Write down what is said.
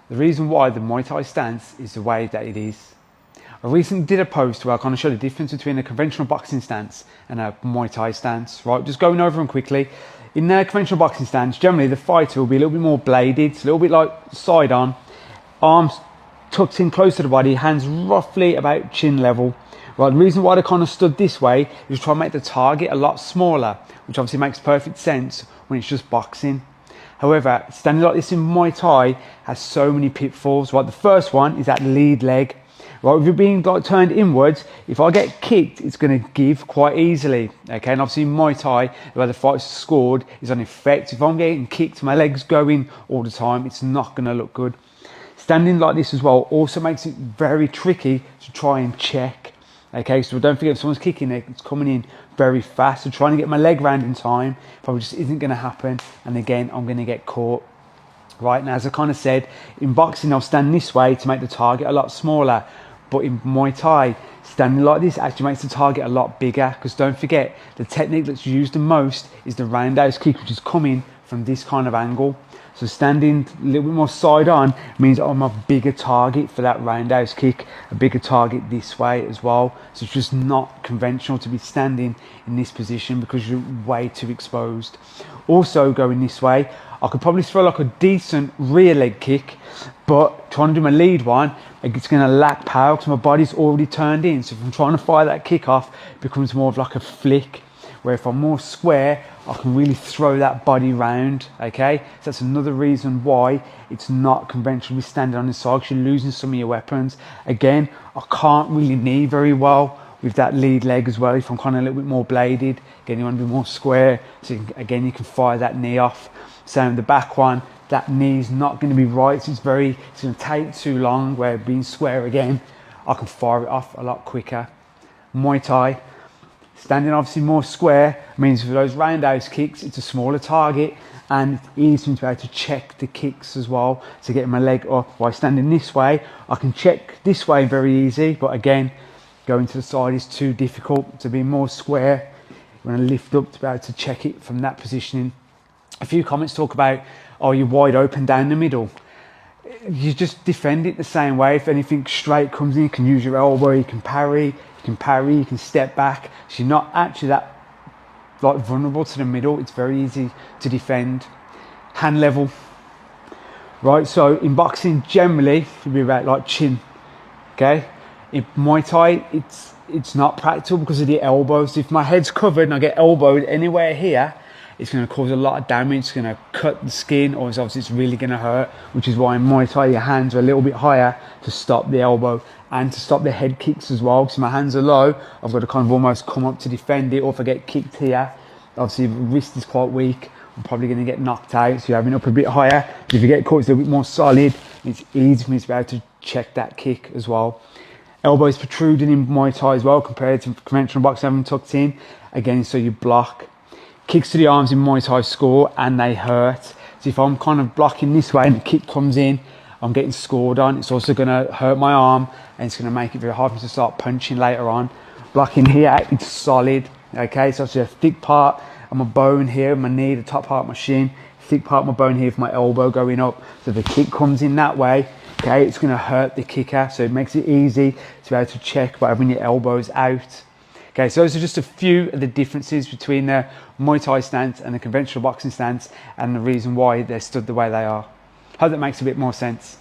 The reason why the Muay Thai stance is the way that it is. I recently did a post where I kind of showed the difference between a conventional boxing stance and a Muay Thai stance, right? Just going over them quickly. In a conventional boxing stance, generally the fighter will be a little bit more bladed. It's a little bit like side on, arms tucked in close to the body, hands roughly about chin level. Right, the reason why they kind of stood this way is to try and make the target a lot smaller, which obviously makes perfect sense when it's just boxing. However, standing like this in Muay Thai has so many pitfalls. Right, the first one is that lead leg. Right, if you're being like turned inwards, if I get kicked, it's going to give quite easily. Okay, and obviously in Muay Thai, where the fight's scored is on effect. If I'm getting kicked, my leg's going all the time, it's not going to look good. Standing like this as well also makes it very tricky to try and check. Okay, so don't forget if someone's kicking it, it's coming in very fast. So trying to get my leg round in time probably just isn't going to happen. And again, I'm going to get caught. Right, now as I kind of said, in boxing I'll stand this way to make the target a lot smaller. But in Muay Thai, standing like this actually makes the target a lot bigger, because don't forget, the technique that's used the most is the roundhouse kick, which is coming from this kind of angle. So standing a little bit more side on means I'm a bigger target for that roundhouse kick, a bigger target this way as well. So it's just not conventional to be standing in this position because you're way too exposed. Also going this way, I could probably throw like a decent rear leg kick, but trying to do my lead one, it's going to lack power because my body's already turned in. So if I'm trying to fire that kick off, it becomes more of like a flick. Where if I'm more square, I can really throw that body round, okay? So that's another reason why it's not conventionally standing on the side, because you're losing some of your weapons. Again, I can't really knee very well with that lead leg as well. If I'm kind of a little bit more bladed, again, you want to be more square. So again, you can fire that knee off. Same with the back one, that knee's not going to be right. So it's going to take too long, where being square again, I can fire it off a lot quicker. Muay Thai, standing obviously more square means for those roundhouse kicks, it's a smaller target and it's easy to be able to check the kicks as well. So getting my leg up while standing this way, I can check this way very easy, but again, going to the side is too difficult. To be more square, you want to lift up to be able to check it from that positioning. A few comments talk about, oh, you're wide open down the middle. You just defend it the same way. If anything straight comes in, you can use your elbow, you can parry, you can step back. So you're not actually that like vulnerable to the middle. It's very easy to defend. Hand level, right? So in boxing, generally, it'd be about like chin. Okay. In Muay Thai, it's not practical because of the elbows. If my head's covered and I get elbowed anywhere here, it's going to cause a lot of damage. It's going to cut the skin, or obviously it's really going to hurt, which is why in Muay Thai your hands are a little bit higher to stop the elbow and to stop the head kicks as well. Because my hands are low, I've got to kind of almost come up to defend it, or if I get kicked here, obviously the wrist is quite weak, I'm probably going to get knocked out. So you're having up a bit higher. If you get caught, it's a bit more solid. It's easy for me to be able to check that kick as well. Elbows protruding in Muay Thai as well compared to conventional boxing, having tucked in. Again, so you block. Kicks to the arms in Muay Thai score and they hurt. So if I'm kind of blocking this way and the kick comes in, I'm getting scored on. It's also going to hurt my arm and it's going to make it very hard for me to start punching later on. Blocking here, it's solid. Okay, so it's a thick part of my bone here, my knee, the top part of my shin, thick part of my bone here for my elbow going up. So if the kick comes in that way, okay, it's going to hurt the kicker. So it makes it easy to be able to check by having your elbows out. Okay, so those are just a few of the differences between the Muay Thai stance and the conventional boxing stance and the reason why they're stood the way they are. Hope that makes a bit more sense.